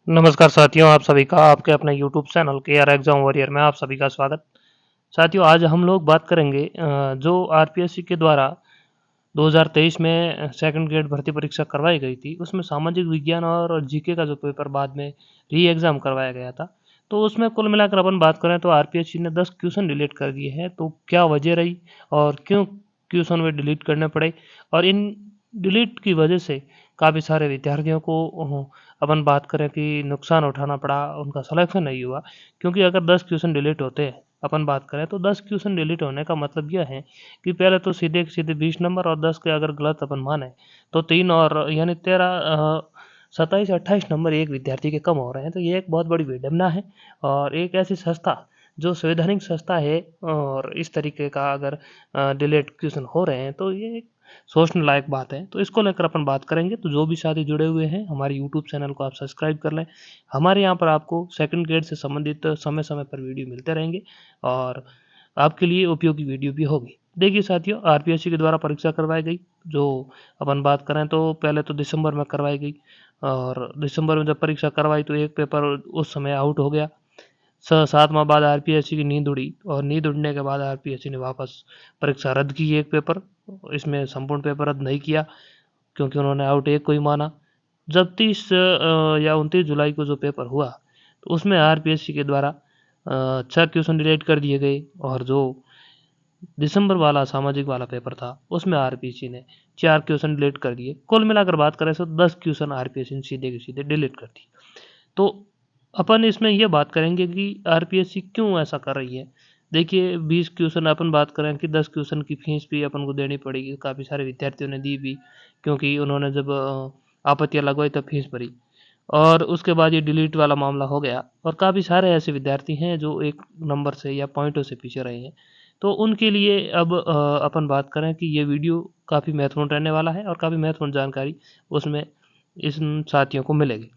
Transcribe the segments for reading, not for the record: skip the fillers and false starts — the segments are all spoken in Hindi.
नमस्कार साथियों, आप सभी का आपके अपने YouTube channel KR exam warrior में आप सभी का स्वागत। साथियों, आज हम लोग बात करेंगे जो आरपीएससी के द्वारा 2023 में सेकंड ग्रेड भर्ती परीक्षा करवाई गई थी, उसमें सामाजिक विज्ञान और जीके का जो पेपर बाद में री एग्ज़ाम करवाया गया था। तो उसमें कुल मिलाकर अपन बात करें तो आरपीएससी ने 10 क्वेश्चन डिलीट कर दिए हैं। तो क्या वजह रही और क्यों क्वेश्चन वे डिलीट करने पड़े, और इन डिलीट की वजह से काफ़ी सारे विद्यार्थियों को अपन बात करें कि नुकसान उठाना पड़ा, उनका सिलेक्शन नहीं हुआ। क्योंकि अगर 10 क्वेश्चन डिलीट होते हैं, अपन बात करें तो 10 क्वेश्चन डिलीट होने का मतलब यह है कि पहले तो सीधे सीधे 20 नंबर, और 10 के अगर गलत अपन माने तो 3 और यानी 13 27 28 नंबर एक विद्यार्थी के कम हो रहे हैं। तो ये एक बहुत बड़ी विडंबना है। और एक ऐसी संस्था जो संवैधानिक संस्था है, और इस तरीके का अगर डिलीट क्वेश्चन हो रहे हैं तो ये एक सोचने लायक बात है। तो इसको लेकर अपन बात करेंगे। तो जो भी साथी जुड़े हुए हैं, हमारे यूट्यूब चैनल को आप सब्सक्राइब कर लें। हमारे यहाँ पर आपको सेकंड ग्रेड से संबंधित समय समय पर वीडियो मिलते रहेंगे, और आपके लिए उपयोगी वीडियो भी होगी। देखिए साथियों, आरपीएससी के द्वारा परीक्षा करवाई गई, जो अपन बात करें तो पहले तो दिसंबर में करवाई गई। और दिसंबर में जब परीक्षा करवाई तो एक पेपर उस समय आउट हो गया। 7 माह बाद आरपीएससी की नींद उड़ी, और नींद उड़ने के बाद आरपीएससी ने वापस परीक्षा रद्द की एक पेपर। इसमें संपूर्ण पेपर रद्द नहीं किया, क्योंकि उन्होंने आउट एक को ही माना। जब 30 या 29 जुलाई को जो पेपर हुआ, तो उसमें आरपीएससी के द्वारा 6 क्वेश्चन डिलीट कर दिए गए, और जो दिसंबर वाला सामाजिक वाला पेपर था उसमें आरपीएससी ने 4 क्वेश्चन डिलीट कर दिए। कुल मिलाकर बात करें तो 10 क्वेश्चन आरपीएससी ने सीधे के सीधे डिलीट कर दिए। तो अपन इसमें ये बात करेंगे कि आरपीएससी क्यों ऐसा कर रही है। देखिए, 20 क्वेश्चन अपन बात करें कि 10 क्वेश्चन की फीस भी अपन को देनी पड़ेगी। काफ़ी सारे विद्यार्थियों ने दी भी, क्योंकि उन्होंने जब आपत्तियां लगवाई तब फीस भरी। और उसके बाद ये डिलीट वाला मामला हो गया, और काफ़ी सारे ऐसे विद्यार्थी हैं जो एक नंबर से या पॉइंटों से पीछे रहे हैं। तो उनके लिए अब अपन बात करें कि ये वीडियो काफ़ी महत्वपूर्ण रहने वाला है, और काफ़ी महत्वपूर्ण जानकारी उसमें इन साथियों को मिलेगी।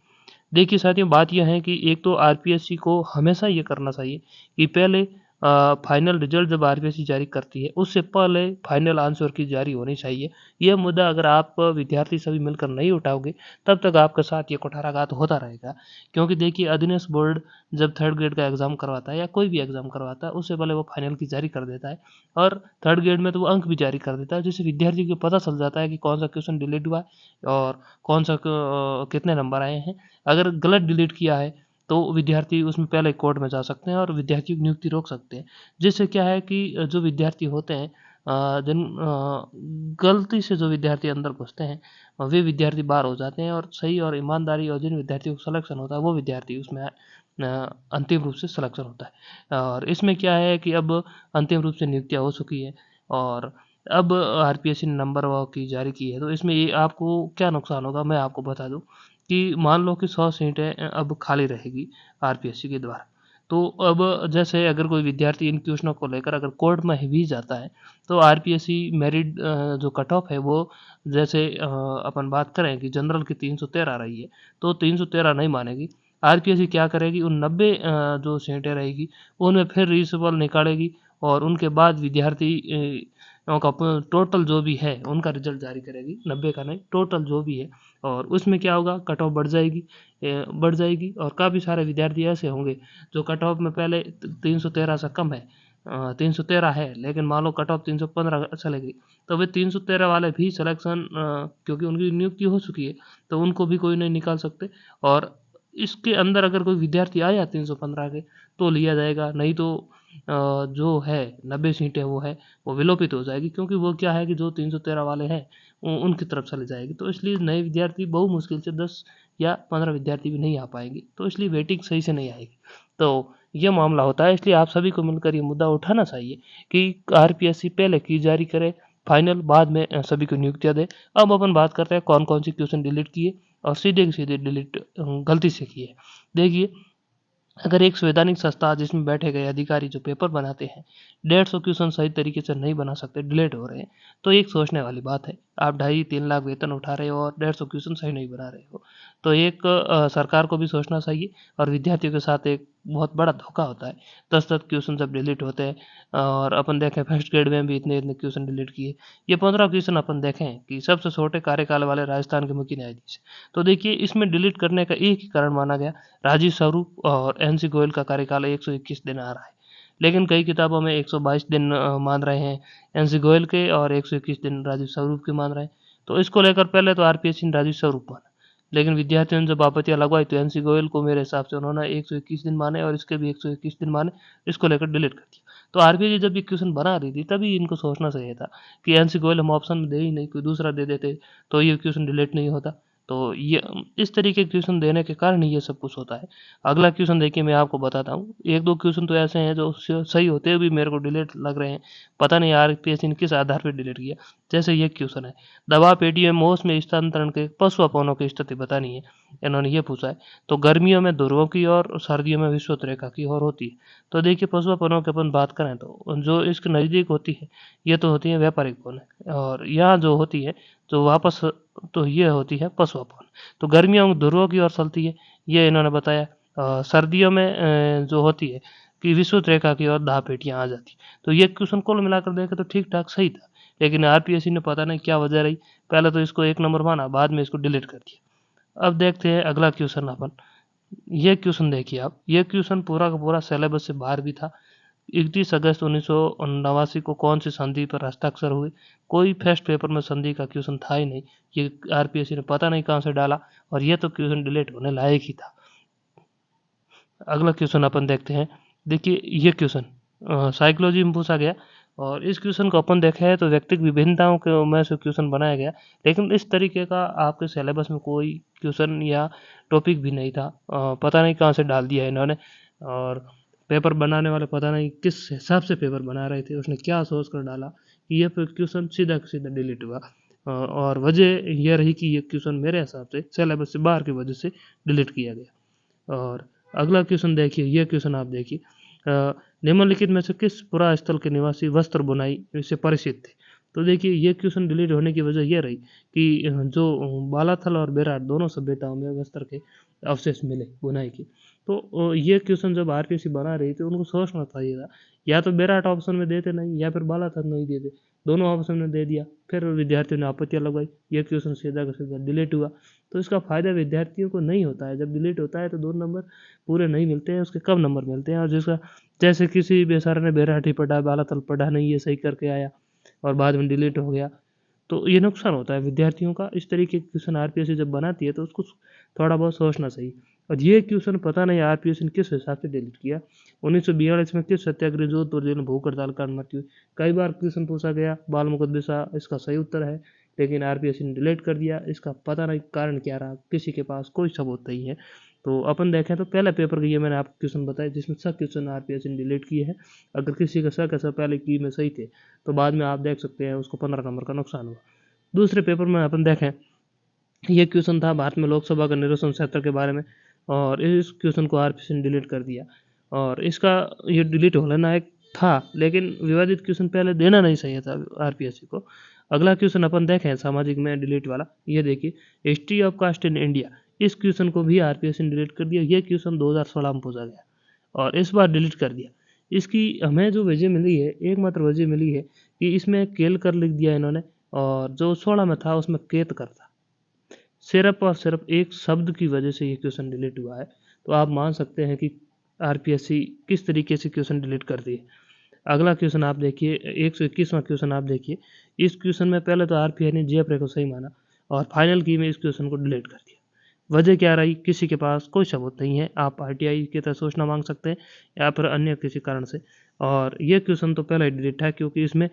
देखिए साथियों, बात यह है कि एक तो आरपीएससी को हमेशा ये करना चाहिए कि पहले फाइनल रिजल्ट जब आरपीएससी जारी करती है, उससे पहले फाइनल आंसर की जारी होनी चाहिए। यह मुद्दा अगर आप विद्यार्थी सभी मिलकर नहीं उठाओगे, तब तक आपके साथ ये कुठाराघात होता रहेगा। क्योंकि देखिए, अधीनस्थ बोर्ड जब थर्ड ग्रेड का एग्जाम करवाता है या कोई भी एग्जाम करवाता है, उससे पहले वो फाइनल की जारी कर देता है। और थर्ड ग्रेड में तो वो अंक भी जारी कर देता है, जिससे विद्यार्थी को पता चल जाता है कि कौन सा क्वेश्चन डिलीट हुआ है और कौन सा कितने नंबर आए हैं। अगर गलत डिलीट किया है तो विद्यार्थी उसमें पहले कोर्ट में जा सकते हैं और विद्यार्थी की नियुक्ति रोक सकते हैं। जिससे क्या है कि जो विद्यार्थी होते हैं, जिन गलती से जो विद्यार्थी अंदर घुसते हैं, वे विद्यार्थी बाहर हो जाते हैं, और सही और ईमानदारी और जिन विद्यार्थियों को सिलेक्शन होता है वो विद्यार्थी उसमें अंतिम रूप से सिलेक्शन होता है। और इसमें क्या है कि अब अंतिम रूप से नियुक्तियाँ हो चुकी है, और अब आरपीएससी ने नंबर वो की जारी की है। तो इसमें ये आपको क्या नुकसान होगा, मैं आपको बता दूं कि मान लो कि 100 सीटें अब खाली रहेगी आरपीएससी के द्वारा। तो अब जैसे अगर कोई विद्यार्थी इन क्वेश्चनों को लेकर अगर कोर्ट में भी जाता है, तो आरपीएससी मेरिट जो कट ऑफ है वो, जैसे अपन बात करें कि जनरल की 313 रही है, तो 313 नहीं मानेगी। आरपीएससी क्या करेगी, उन 90 जो सीटें रहेगी उनमें फिर रीशफल निकालेगी, और उनके बाद विद्यार्थी का टोटल जो भी है उनका रिजल्ट जारी करेगी। 90 का नहीं, टोटल जो भी है। और उसमें क्या होगा, कट ऑफ बढ़ जाएगी, और काफ़ी सारे विद्यार्थी ऐसे होंगे जो कट ऑफ में पहले 313 से कम है, 313 है, लेकिन मान लो कट ऑफ 315 चले गई, तो वे 313 वाले भी सिलेक्शन, क्योंकि उनकी नियुक्ति हो चुकी है, तो उनको भी कोई नहीं निकाल सकते। और इसके अंदर अगर कोई विद्यार्थी आया 315 के, तो लिया जाएगा, नहीं तो जो है 90 सीटें वो विलोपित हो जाएगी, क्योंकि वो क्या है कि जो 313 वाले हैं उनकी तरफ चले जाएगी। तो इसलिए नए विद्यार्थी बहु मुश्किल से 10 या 15 विद्यार्थी भी नहीं आ पाएंगे, तो इसलिए वेटिंग सही से नहीं आएगी। तो ये मामला होता है, इसलिए आप सभी को मिलकर ये मुद्दा उठाना चाहिए कि आरपीएससी पहले की जारी करे फाइनल, बाद में सभी को नियुक्तियां दे। अब अपन बात करते हैं कौन कौन सी क्वेश्चन डिलीट किए और सीधे के सीधे डिलीट गलती से किए। देखिए, अगर एक संवैधानिक संस्था जिसमें बैठे गए अधिकारी जो पेपर बनाते हैं, 150 क्वेश्चन सही तरीके से नहीं बना सकते, डिलीट हो रहे हैं, तो एक सोचने वाली बात है। आप 2.5-3 लाख वेतन उठा रहे हो और 150 क्वेश्चन सही नहीं बना रहे हो। तो एक सरकार को भी सोचना चाहिए और विद्यार्थियों के साथ एक बहुत बड़ा धोखा होता है। 10-10 क्वेश्चन जब डिलीट होते हैं और अपन देखें फर्स्ट ग्रेड में भी इतने-इतने क्वेश्चन डिलीट किए। ये 15 क्वेश्चन अपन देखें कि सबसे छोटे कार्यकाल वाले राजस्थान के मुख्य न्यायाधीश। तो देखिए इसमें डिलीट करने का एक ही कारण माना गया, राजीव स्वरूप और एनसी गोयल का कार्यकाल 121 दिन आ रहा है। लेकिन कई किताबों में 122 दिन मान रहे हैं एनसी गोयल के और 121 दिन राजीव स्वरूप के मान रहे हैं। तो इसको लेकर पहले तो आरपीएससी ने राजीव स्वरूप माना, लेकिन विद्यार्थियों ने जब आपत्तियां लगवाई तो एनसी गोयल को मेरे हिसाब से उन्होंने 121 दिन माने और इसके भी 121 दिन माने, इसको लेकर डिलीट कर दिया। तो आरपीएससी जब ये क्वेश्चन बना रही थी तभी इनको सोचना चाहिए था कि एनसी गोयल हम ऑप्शन में दे ही नहीं, कोई दूसरा दे देते तो ये क्वेश्चन डिलीट नहीं होता। तो ये इस तरीके के क्वेश्चन देने के कारण ही ये सब कुछ होता है। अगला क्वेश्चन देखिए मैं आपको बताता हूँ, एक दो क्वेश्चन तो ऐसे हैं जो सही होते हुए भी मेरे को डिलीट लग रहे हैं, पता नहीं आरपीएससी ने किस आधार पर डिलीट किया। जैसे ये क्वेश्चन है, दवा पेटियों में ओस में स्थानांतरण के पशु अपनों की स्थिति बतानी है, इन्होंने ये पूछा है। तो गर्मियों में ध्रुवों की और सर्दियों में विषुवत रेखा की और होती है। तो देखिए पशु अपनों की अपन बात करें तो जो इसके नज़दीक होती है ये तो होती है व्यापारिक वन, और यहाँ जो होती है जो वापस तो ये होती है पशु अपन। तो गर्मियों में ध्रुवों की ओर चलती है, ये इन्होंने बताया। सर्दियों में जो होती है कि विषुवत रेखा की ओर दाह पेटियाँ आ जाती। तो ये क्वेश्चन कुल मिलाकर देखें तो ठीक ठाक सही था, लेकिन आरपीएससी ने पता नहीं क्या वजह रही, पहले तो इसको 1 नंबर माना, बाद में इसको डिलीट कर दिया। अब देखते हैं अगला क्वेश्चन अपन। ये क्वेश्चन देखिए आप, ये क्वेश्चन पूरा का पूरा सिलेबस से बाहर भी था। 31 अगस्त 1989 को कौन सी संधि पर हस्ताक्षर हुए? कोई फर्स्ट पेपर में संधि का क्वेश्चन था ही नहीं। ये आरपीएससी ने पता नहीं कहाँ से डाला और ये तो क्वेश्चन डिलीट होने लायक ही था। अगला क्वेश्चन अपन देखते हैं। देखिए ये क्वेश्चन साइकोलॉजी में पूछा गया और इस क्वेश्चन को अपन देखा है तो व्यक्तिगत विभिन्नताओं के में से क्वेश्चन बनाया गया, लेकिन इस तरीके का आपके सिलेबस में कोई क्वेश्चन या टॉपिक भी नहीं था। पता नहीं कहाँ से डाल दिया है इन्होंने, और पेपर बनाने वाले पता नहीं किस हिसाब से पेपर बना रहे थे, उसने क्या सोच कर डाला कि ये क्वेश्चन सीधा सीधा डिलीट हुआ। और वजह यह रही कि ये क्वेश्चन मेरे हिसाब से सिलेबस से बाहर की वजह से डिलीट किया गया। और अगला क्वेश्चन देखिए, ये क्वेश्चन आप देखिए, निम्नलिखित में से किस पुरा स्थल के निवासी वस्त्र बुनाई से परिचित थे? तो देखिए ये क्वेश्चन डिलीट होने की वजह यह रही कि जो बालाथल और बेराट दोनों सभ्यताओं में वस्त्र के अवशेष मिले बुनाई के। तो ये क्वेश्चन जब आरपीएससी बना रही थी उनको सोचना चाहिए था, या तो बेराट ऑप्शन में देते नहीं या फिर बालाथल नहीं देते, दोनों ऑप्शन में दे दिया। फिर विद्यार्थियों ने आपत्तियां लगवाई, ये क्वेश्चन सीधा का सीधा डिलीट हुआ। तो इसका फायदा विद्यार्थियों को नहीं होता है। जब डिलीट होता है तो 2 नंबर पूरे नहीं मिलते हैं, उसके कम नंबर मिलते हैं। और जिसका जैसे किसी बेचारे ने बेराठी पढ़ा, बालाथल पढ़ा नहीं, ये सही करके आया और बाद में डिलीट हो गया, तो ये नुकसान होता है विद्यार्थियों का। इस तरीके के क्वेश्चन आरपीएससी जब बनाती है तो उसको थोड़ा बहुत सोचना चाहिए। और ये क्वेश्चन पता नहीं आरपीएससी ने किस हिसाब से डिलीट किया। 1942 में किस सत्याग्रह जोधपुर जेल में भूख हड़ताल कारण मृत्यु हुई? कई बार क्वेश्चन पूछा गया, बाल मुकदसा इसका सही उत्तर है, लेकिन आरपीएससी ने डिलीट कर दिया। इसका पता नहीं कारण क्या रहा, किसी के पास कोई सबूत नहीं है। तो अपन देखें तो पहले पेपर के ये मैंने आपको क्वेश्चन बताया जिसमें सब क्वेश्चन आरपीएससी ने डिलीट किए हैं। अगर किसी का शक ऐसा पहले की में सही थे तो बाद में आप देख सकते हैं उसको 15 नंबर का नुकसान हुआ। दूसरे पेपर में अपन देखें, ये क्वेश्चन था भारत में लोकसभा का निर्वाचन क्षेत्र के बारे में, और इस क्वेश्चन को आरपीएससी ने डिलीट कर दिया। और इसका ये डिलीट होने लायक था, लेकिन विवादित क्वेश्चन पहले देना नहीं चाहिए था आरपीएससी को। अगला क्वेश्चन अपन देखें सामाजिक में डिलीट वाला, ये देखिए, history of caste in India, इस क्वेश्चन को भी आरपीएससी ने डिलीट कर दिया। ये क्वेश्चन 2016 में पूछा गया और इस बार डिलीट कर दिया। इसकी हमें जो वजह मिली है, एकमात्र वजह मिली है कि इसमें केल कर लिख दिया इन्होंने, और जो 16 में था उसमें केत कर था। सिर्फ और सिर्फ एक शब्द की वजह से ये क्वेश्चन डिलीट हुआ है। तो आप मान सकते हैं कि आरपीएससी किस तरीके से क्वेश्चन डिलीट करती है। अगला क्वेश्चन आप देखिए, 121वां क्वेश्चन आप देखिए। इस क्वेश्चन में पहले तो आरपीआई ने जेएफरे को सही माना और फाइनल की में इस क्वेश्चन को डिलीट कर दिया। वजह क्या रही, किसी के पास कोई सबूत नहीं है। आप आरटीआई की तरह सूचना मांग सकते हैं या फिर अन्य किसी कारण से। और ये क्वेश्चन तो पहले ही डिलीट है, क्योंकि इसमें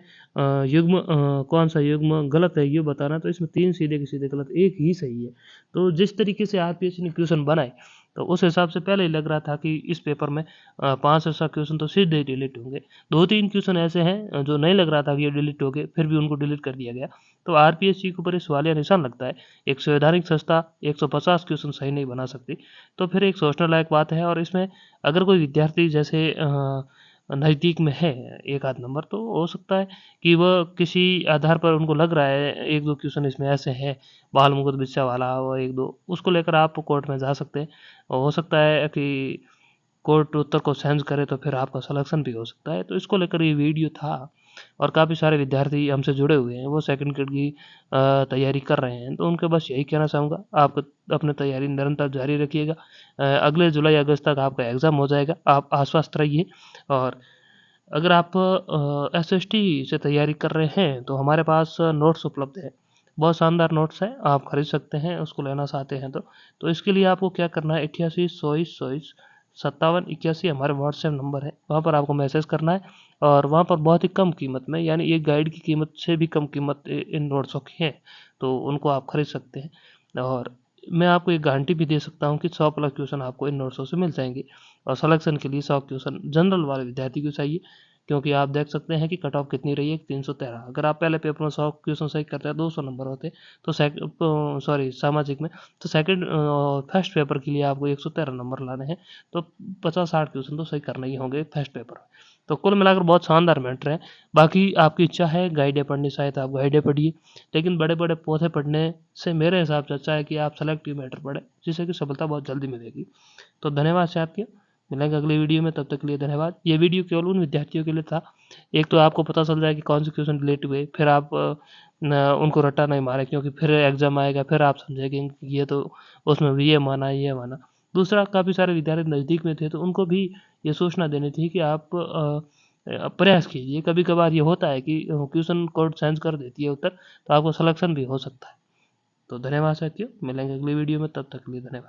युग्म कौन सा युग्म गलत है ये बताना, तो इसमें 3 सीधे के सीधे गलत, एक ही सही है। तो जिस तरीके से आरपीएससी ने क्वेश्चन बनाए तो उस हिसाब से पहले ही लग रहा था कि इस पेपर में 5 से 7 क्वेश्चन तो सीधे ही डिलीट होंगे। 2-3 क्वेश्चन ऐसे हैं जो नहीं लग रहा था कि ये डिलीट हो गए, फिर भी उनको डिलीट कर दिया गया। तो आरपीएससी के ऊपर सवालिया निशान लगता है। एक संवैधानिक संस्था 150 क्वेश्चन सही नहीं बना सकती, तो फिर एक सोचने लायक बात है। और इसमें अगर कोई विद्यार्थी जैसे नज़दीक में है एक आध नंबर, तो हो सकता है कि वह किसी आधार पर उनको लग रहा है एक दो क्वेश्चन इसमें ऐसे हैं, बाल मुकुट बिस्सा वाला वो एक दो, उसको लेकर आप कोर्ट में जा सकते हैं। और हो सकता है कि कोर्ट उत्तर को चेंज करे तो फिर आपका सिलेक्शन भी हो सकता है। तो इसको लेकर ये वीडियो था, और काफ़ी सारे विद्यार्थी हमसे जुड़े हुए हैं, वो सेकंड ग्रेड की तैयारी कर रहे हैं, तो उनके बस यही कहना चाहूँगा, आप अपनी तैयारी निरंतर जारी रखिएगा। अगले जुलाई अगस्त तक आपका एग्ज़ाम हो जाएगा, आप आश्वस्त रहिए। और अगर आप एसएसटी से तैयारी कर रहे हैं तो हमारे पास नोट्स उपलब्ध है, बहुत शानदार नोट्स हैं, आप खरीद सकते हैं उसको लेना चाहते हैं तो इसके लिए आपको क्या करना है, 88 24 27 51 81 हमारे व्हाट्सएप नंबर है, वहाँ पर आपको मैसेज करना है। और वहाँ पर बहुत ही कम कीमत में, यानी एक गाइड की कीमत से भी कम कीमत इन नोट्सों की है, तो उनको आप खरीद सकते हैं। और मैं आपको एक गारंटी भी दे सकता हूँ कि 100+ क्वेश्चन आपको इन नोट्सों से मिल जाएंगे। और सिलेक्शन के लिए 100 क्वेश्चन जनरल वाले विद्यार्थी को चाहिए, क्योंकि आप देख सकते हैं कि कट ऑफ कितनी रही है, 313। अगर आप पहले पेपर में 100 क्वेश्चन सही करते हैं 200 नंबर होते, तो सामाजिक में, तो सेकंड फर्स्ट पेपर के लिए आपको 113 नंबर लाने हैं, तो 50-60 क्वेश्चन तो सही करने ही होंगे फर्स्ट पेपर में। तो कुल मिलाकर बहुत शानदार मैटर है। बाकी आपकी इच्छा है गाइडें पढ़नी, शायद आप गाइडें पढ़िए, लेकिन बड़े बड़े पौधे पढ़ने से मेरे हिसाब से अच्छा है कि आप सेलेक्टिव मैटर पढ़ें, जिससे कि सफलता बहुत जल्दी मिलेगी। तो धन्यवाद साथियों, मिलेंगे अगली वीडियो में, तब तक के लिए धन्यवाद। ये वीडियो केवल उन विद्यार्थियों के लिए था, एक तो आपको पता चल जाए कि कौन से क्वेश्चन रिलेट हुए, फिर आप उनको रट्टा नहीं मारे, क्योंकि फिर एग्जाम आएगा, फिर आप समझेंगे कि ये तो उसमें भी ये माना। दूसरा, काफ़ी सारे विद्यार्थी नज़दीक में थे, तो उनको भी ये सूचना देनी थी कि आप प्रयास कीजिए। कभी कभार ये होता है कि क्वेश्चन कोड चेंज कर देती है उत्तर, तो आपको सिलेक्शन भी हो सकता है। तो धन्यवाद साथियों, मिलेंगे अगली वीडियो में, तब तक के लिए धन्यवाद।